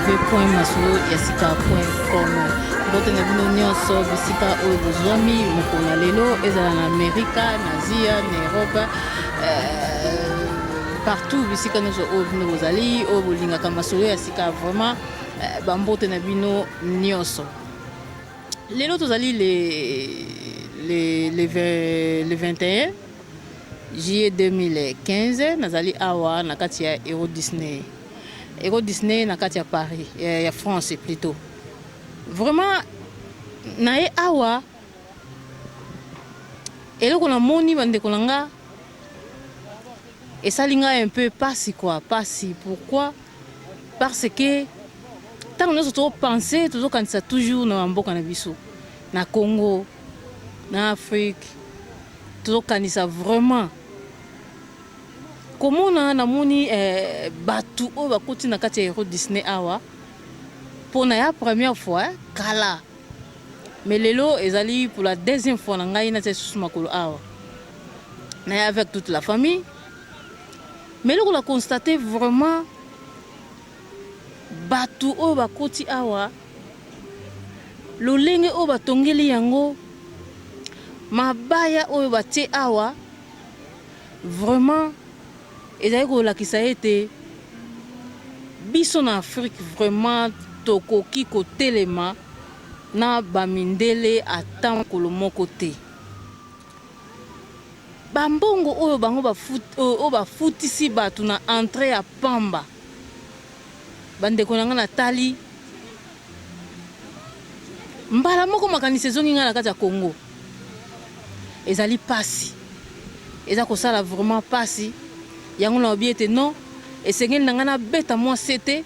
www.masolo-yasika.com. Bote na bino nyonso bisika oyo bozwami mokona lelo ezala na Amerika, na Asia, na Europe, partout bisika nyonso oyo bino bozali oyo bolingaka masolo ya sika vraiment bambote na bino nyonso. Lelo tozali le 21 juillet 2015 nazali awa na kati ya Euro Disney na kati ya Paris ya France plutôt. Vraiment nae awa eloko na moni bandeko nanga esalinga un peu pasi quoi, pasi. Pourquoi? Parce que tant nous autres penser toujours quand ça toujours na mboka na biso na Congo na Afrique toujours quand ça vraiment comment na moni batu o bakoti na kati ya Euro Disney awa pour la première fois kala mais lelo ezali pour la deuxième fois na ngai na tsusu makolo awa na avec toute la famille. Mais là on a constaté vraiment batu o bakoti awa lolenge o batongeli yango mabaya o batie awa vraiment ezali kolakisa ete biso na Afrique vraiment tokoki kotelema na bamindele ata mokolo moko te. Bambongo oyo bango bafutisi batu na entrée ya pamba bandeko nanga na tali mbala moko makanisi ezongi nga na kati ya Congo ezali pasi eza kosala vraiment pasi yango na obiete non esengeli nanga na beta mwa sete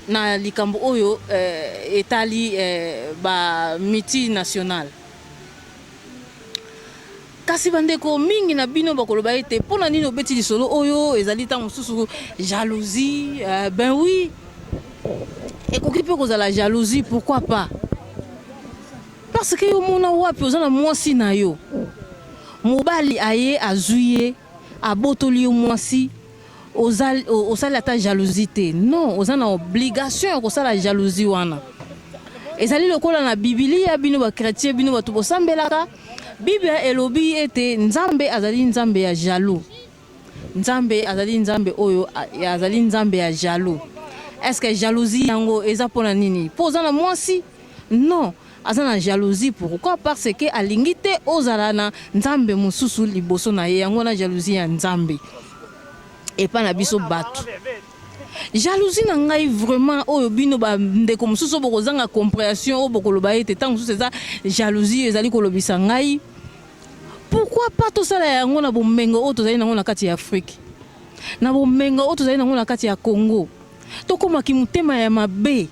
na likambo oyo etali ba multinational. Kasi bandeko mingi na bino bakoloba ete pona nini obeti lisolo oyo ezali ta mosusu jalousie. Ben oui, ekoki pe kozala jalousie, pourquoi pas? Parce que yo mona wapi ozana mwasi na yo mobali aye azuye abotoli yo mwasi osala ta jalousie te. Non, ozana obligation ya kosala jalousie wana. Ezali lokola na Biblia bino ba chrétien bino batu bosambelaka Biblia elobi ete nzambe azali nzambe ya jaloux. Nzambe azali nzambe oyo azali nzambe ya jaloux. Est-ce que jalousie yango eza pona nini? Poza na mwasi? Non, azana jalousie pourquoi? Parce que alingite ozala na nzambe mususu liboso na ye yango na jalousie ya nzambe. Et pas na biso batu. Jalousie na ngai vraiment oyo bino ba ndeko mususu bokozanga compréhension o bokoloba ete tant mususu eza jalousie ezali kolobisa ngai. Pourquoi pas to sala yango na bomengo o tozali nango na kati ya Afrique na bomengo o tozali nango na kati ya Congo tokoma kimutema ya mabe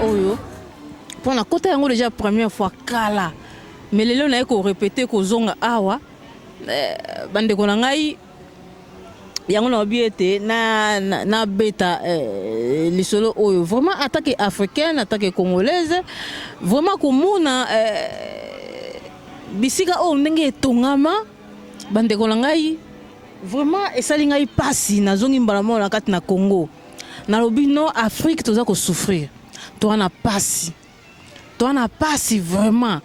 oyo pour na kota yango déjà première fois kala mais lelo na ko répéter ko zonga awa bande ko na ngai yango na biete na beta lisolo oyo vraiment attaque africaine attaque congolaise vraiment komona bisika o ndenge tongama bande ko na ngai vraiment esali ngai pasi nazongi mbala mo na kati na Congo na lobino Afrique toza ko souffrir to na pasi vraiment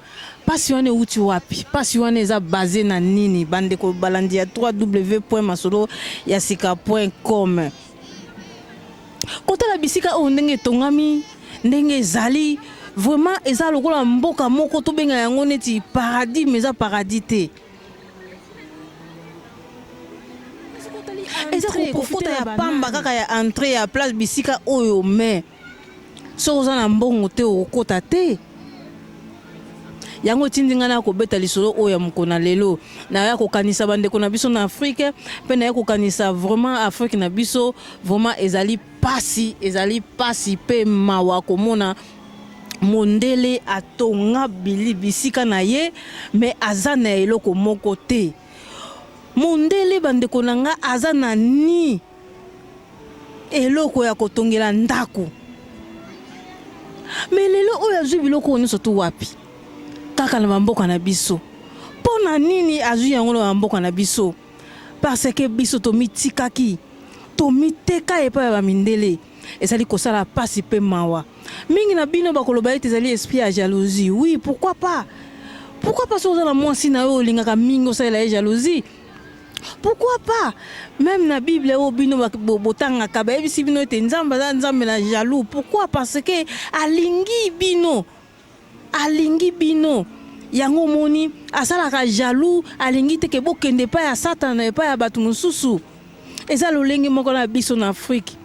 pasi wane uti wapi pasi wane eza basé na nini bande ko balandi ya www.masolo-yasika.com kota la bisika o ndenge tongami ndenge ezali vraiment eza lokola mboka moko to benga yango neti paradis mais eza paradis te eza kokota ya pamba kaka ya entrée ya place bisika oyo mais so oza na mbongo te okota te yango tindinga na ko beta lisolo oyo mukona lelo na ya ko kanisa bande ko na biso na Afrique pe na ya ko kanisa vraiment Afrique na biso vraiment ezali pasi pe mawa komona mondele atonga bisika na ye mais azana eloko moko te mondele bande ko nanga azana ni eloko ya kotongela ndako mais lelo oyo azwi biloko nyonso tu wapi kaka na mboka na biso pona nini azwi yango na mboka na biso parce que biso to mitikaki to miteka epa ya mindele ezali kosala pasi pe mawa mingi na bino bakoloba ete ezali esprit ya jalousie oui pourquoi pas so za na mwasi na yo lingaka mingi osala ya jalousie pourquoi pas même na Bible o bino botanga ka ba bisi bino ete nzamba na jaloux pourquoi parce que alingi bino yango moni asalaka jaloux alingi te ke bokende pa ya satana pa ya batu mususu eza lolenge moko na biso na Afrique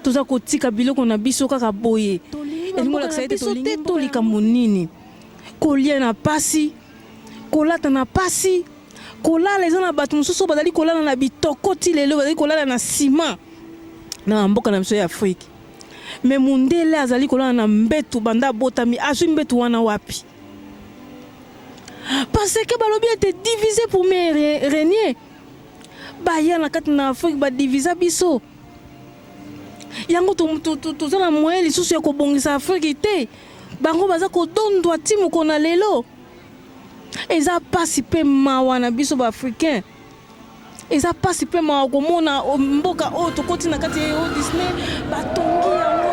toza kotika biloko na biso kaka boye elingo la saite to likambo nini kolia na pasi kolata na pasi kolala eza na batu mususu bazali kolala na bitokoti lelo bazali kolala na ciment na mboka na biso ya Afrique mais mundele azali kolala na mbetu banda botami azwi mbetu wana wapi parce que balobi était divisé pour mieux régner baya na kati na Afrique ba divisa biso yango toza na moyen lisusu ya kobongisa Afrique te bango baza kodondwa timu kona lelo eza pasi pe mawa na biso ba africain eza pasi pe mawa komona mboka oyo tokoti na kati ya Disney batongi yango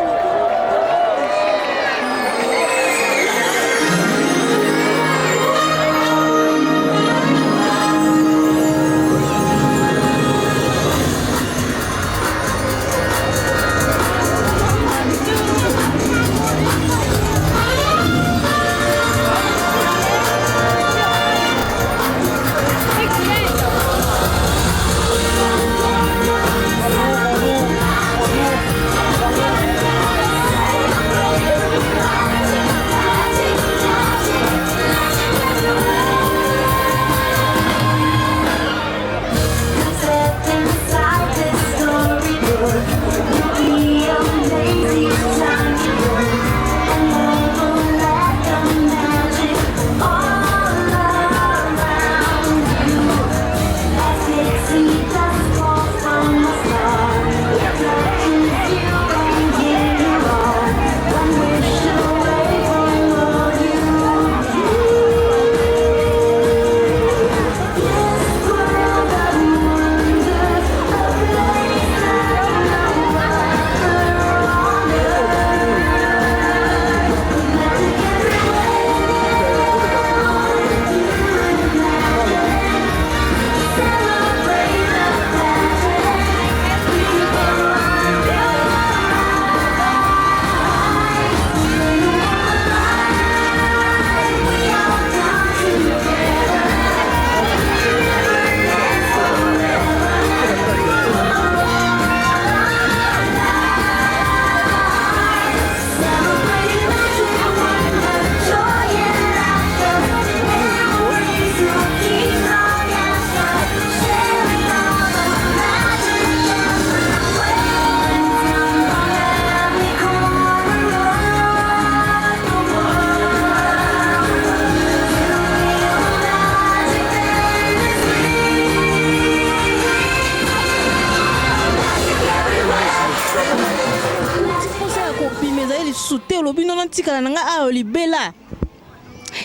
ezali lisusu olobi nono ntikala na nga awa libela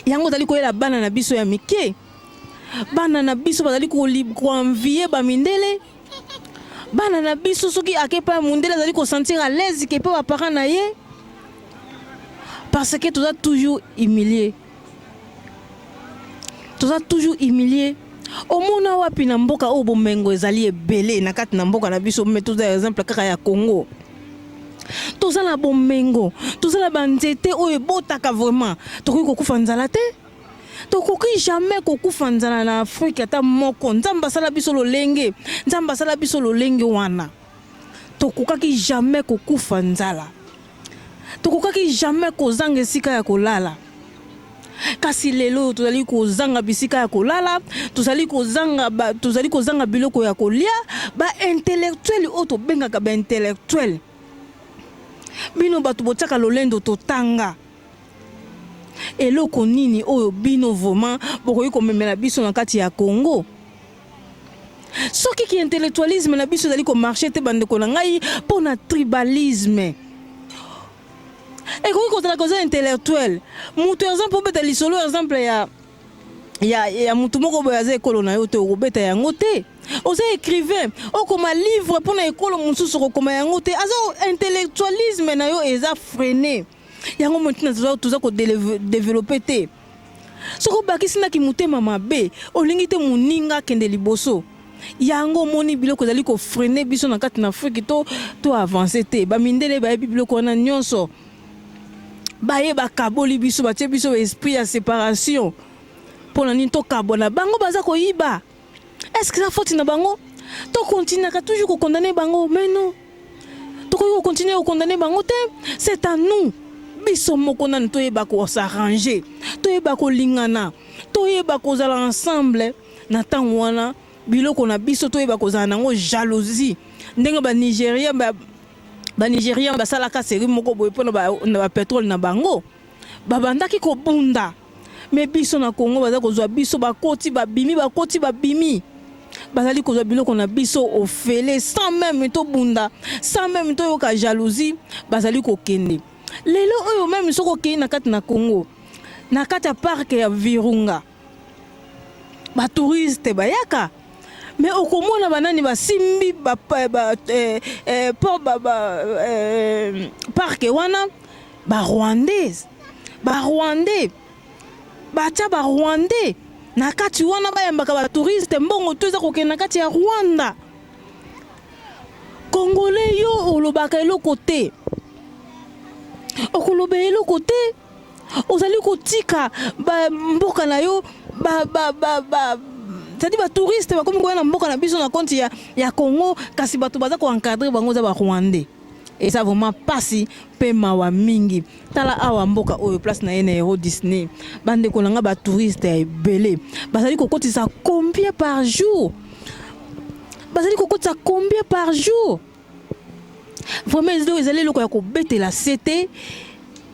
yango tali koyela bana na biso ya mike bana na biso bazali koenvie bamindele bana na biso soki akepa mundele azali kosentir à l'aise ke pe baparent na ye parce que toza toujours humilié omona wapi na mboka oyo bomengo ezali ebele na kati na mboka na biso me toza exemple kaka ya Congo toza na bomengo toza na banzete oyo ebotaka vraiment tokoki kokufa nzala te tokoki jamais kokufa nzala na Afrique ata moko nzambe asala biso lolenge wana tokokaki jamais kokufa nzala tokokaki jamais kozanga esika ya kolala kasi lelo tozali kozanga bisika ya kolala tozali kozanga biloko ya kolia ba intellectuel o to bengaka ba intellectuel bino bato botiaka lolendo totanga eloko nini oyo bino vraiment bokoki komemela biso na kati ya Congo soki ki intellectualisme na biso ezali komarche te bandeko na ngai mpona tribalisme ekoki kozala koza intellectuel mutu exemple obeta lisolo exemple ya mutu moko boye aza ekolo na yo te okobeta yango te oza écrivain okoma livre mpona ekolo mosusu okokoma yango te aza intellectualisme na yo eza freiné yango maintenant toza kodevelope te soki obakisinaki motema mabe olingi te moninga akende liboso yango moni biloko ezali kofreine biso na kati na Afrique to avance te bamindele bayebi biloko wana nyonso baye bakaboli biso batie biso esprit ya séparation mpona nini tokabona bango baza koyiba est-ce que ça faute na bango tokontinaka toujours kokondane bango mais non tokoki kokontinue kokondane bango te c'est à nous biso moko nani toyeba s'arranger toyeba kolingana toyeba kozala ensemble na ntango wana biloko na biso toyeba kozala nango jalousie ndenge Nigérien basalaka série moko boye mpona ba pétrole na bango babandaki kobunda mais biso na Congo baza kozwa biso bakoti babimi bazali kozwa biloko na biso ofele sans même tobunda sans même toyoka jalousie bazali kokende lelo oyo même soko okei na kati na Congo na kati ya parc ya Virunga ba touriste bayaka mais okomona banani basimbi parc wana Rwandais batia Rwandais na kati wana bayambaka ba touriste mbongo toza kokende na kati ya Rwanda Congolais yo olobaka eloko te okoloba eloko te ozali kotika mboka na yo c'est-à-dire ba touriste ba komi koyena mboka na biso na compte ya Congo kasi bato baza ko encadrer bango za ba Rwandais et ça vraiment pasi pe mawa mingi tala awa mboka oyo place na yene Euro Disney bande ko nanga ba touriste ya ebele bazali kokotisa combien par jour vraiment ezali loko ya kobetela CT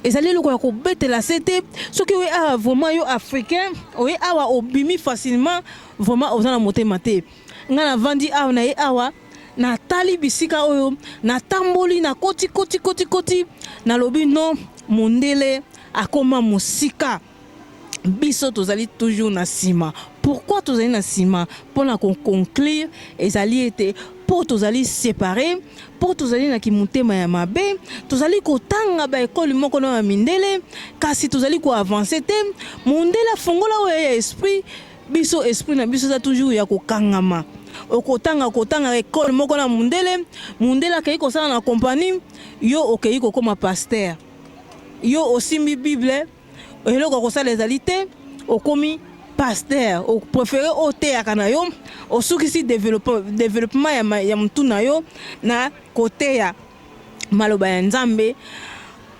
ezali loko ya kobetela CT soki we awa vraiment yo africain oye awa obimi facilement vraiment ozana motema te nga na vandi awa na ye awa na tali bisika oyo na tamboli na koti na lobi non mondele akoma musika biso tozali toujours na sima. Pourquoi tozali na sima? Pour na conclure ezali ete pour tozali séparer pour tozali na kimutema ya mabe tozali kotanga ba école moko na mindele kasi tozali ko avancer te mondele fongola oyo esprit biso esprit na biso za toujours ya kokangama okotanga école moko na mundele akei kosala na compagnie yo okei kokoma pasteur yo osimbi bible eloko kosala ezali te okomi pasteur o préféré ote akana yo osukisi développement ya mtu na yo na côté ya maloba ya nzambe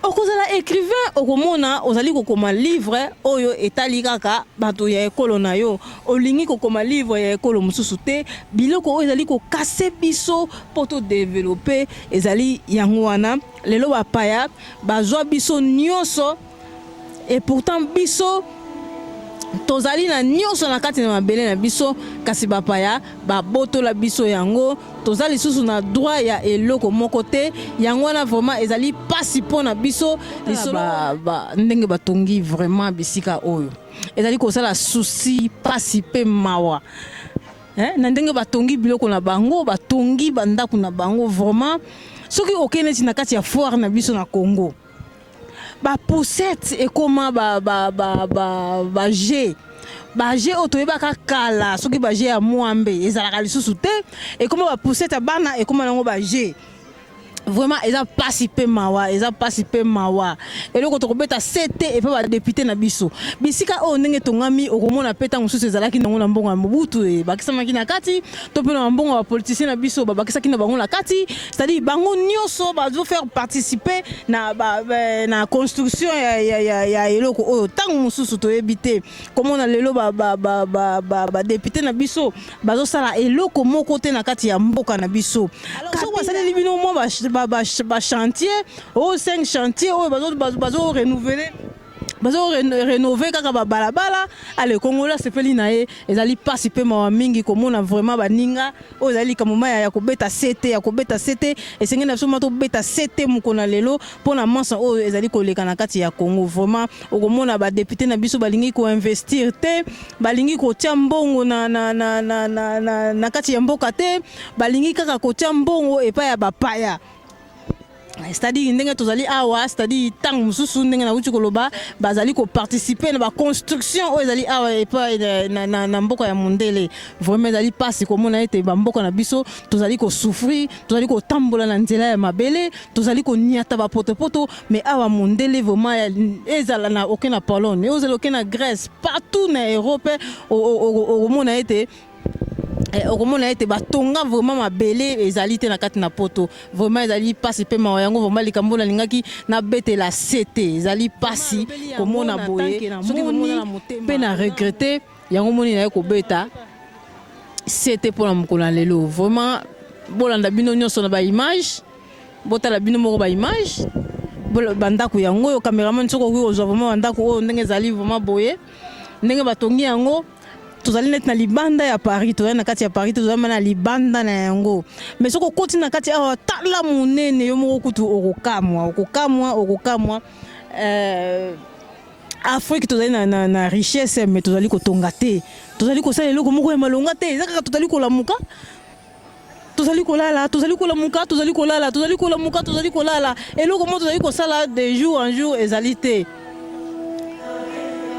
okozala écrivain okomona ozali kokoma livre oyo etali kaka bato ya ekolo na yo olingi kokoma livre ya ekolo mosusu te biloko oyo ezali kokase biso poto développer ezali yango wana lelo bapaya bazwa biso nyonso et pourtant biso tozali na nyonso na kati na mabele na biso kasi bapaya babotola biso yango tozali lisusu na droit ya eloko moko te yango wana vraiment ezali pasi mpo na biso lisolo ndenge batongi vraiment bisika oyo ezali kosala susi pasi mpe mawa na ndenge batongi biloko na bango batongi bandako na bango vraiment soki okende ti na kati ya foire na biso na Congo ba poussette ekoma ba G ba G otoyebaka kala soki ba G ya mwambe ezalaka lisusu te ekoma ba poussette bana ekoma nango ba G vraiment eza pasi pe mawa eloko tokobeta CT et pas député na biso bisika o ndenge tongami okomona peta mususu ezalaki nango na mbongo ya Mobutu e bakisamaki na kati to pe na mbongo ya politicien na biso babakisaki na bango na kati c'est-à-dire bango nyonso bazo faire participer na construction ya eloko oyo tango mususu toyebi te komona lelo ba député na biso bazo sala eloko moko te na kati ya mboka na biso alors basali bino mo ba chantier au 5 chantiers au bazo renouveler bazo rénover kaka ba balabala ale Kongola sepeli na ye ezali pasi pe mawa mingi komona vraiment baninga o ezali kamoma ya kobeta CT esenge na soma to beta CT mukona lelo pona mansa o ezali koleka na kati ya Congo vraiment okomona ba député na biso balingi ko investir te balingi ko tia mbongo na kati ya mboka te balingi kaka ko tia mbongo epa ya bapaya c'est-à-dire ndenge tozali awa c'est-à-dire tant mususu ndenge na uti koloba bazali ko participer na ba construction o ezali awa epa na mboka ya mondele vraiment ezali pasi komona ete ba mboka na biso tozali ko souffrir tozali ko tambola na nzela ya mabele tozali ko niata ba poto mais awa mondele vraiment ezala na aucun Pologne ezala aucun Grèce partout na Europe okomona ete okomona ete batonga vraiment mabele ezali te na kati na poto vraiment ezali pasi pe mawa yango vraiment likambo na lingaki na bete la CT ezali pasi komona boye soki komona pe na regretter yango moni na ko beta CT pour la mokona lelo vraiment bolanda bino nyonso na ba image botala bino moko ba image bandako yango yo cameraman soko ko ozwa vraiment bandako o ndenge ezali vraiment boye ndenge batongi yango tozali net na libanda ya Paris tozali na kati ya Paris tozali na libanda na yango mais soko koti na kati awa tala monene yo moko kutu okokamwa Afrique tozali na richesse mais tozali kotonga te tozali kosala eloko moko ya malonga te ezaka tozali kolamuka tozali kolala eloko moko tozali kosala de jour en jour ezali te.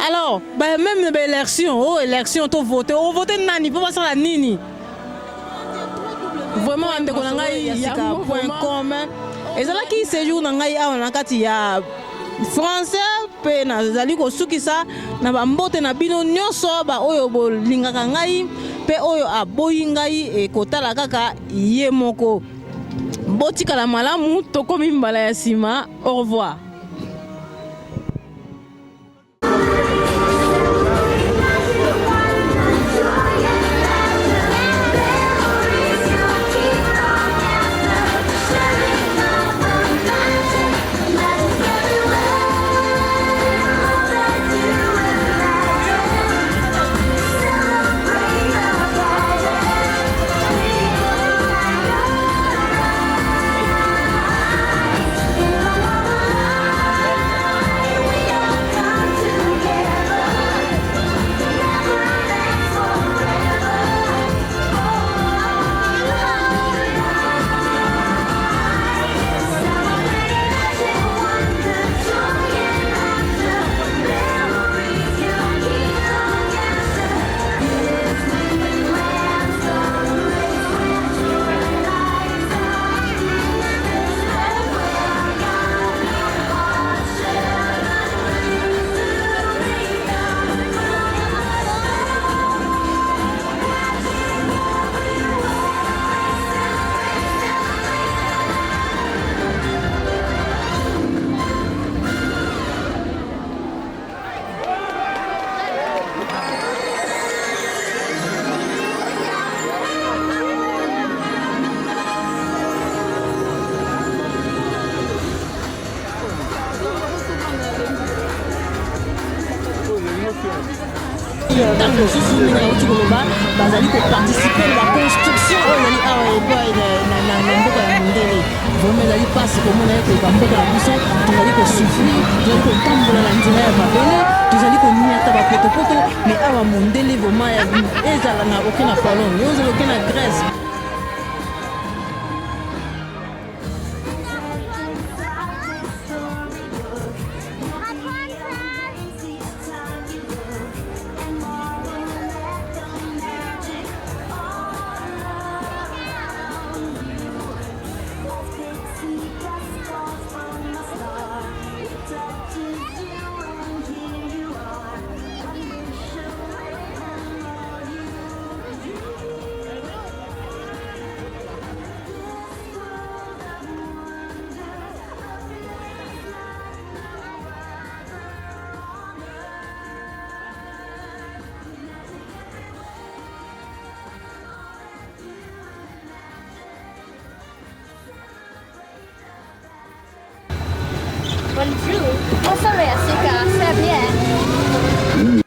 Alors, même élection, tu votes, on vote nani, pour ça la nini. Vraiment, on a un point commun. Et c'est là qui séjourne dans la français, pe na zali ko sukisa na bambote na bino nyonso ba oyo bolingaka ngai pe oyo aboyi ngai e kotala kaka ye moko. Botika la malamu tokomi mbala ya sima. Au revoir. ntango mosusu ndenge nauti koloba bazali koparticipe na baconstruction oyo ezali awa epai na mboka ya mondele vraimen ezali mpasi komona ye koyeba mboka na biso tozali kosouffrir tozali kotambola na nzela ya mabele tozali koniata bapotopoto mais awa mondele vraimen ezala na oke na pologne ozala oke na grèce. Bonjour. Oh, sorry, Asika. Serbian.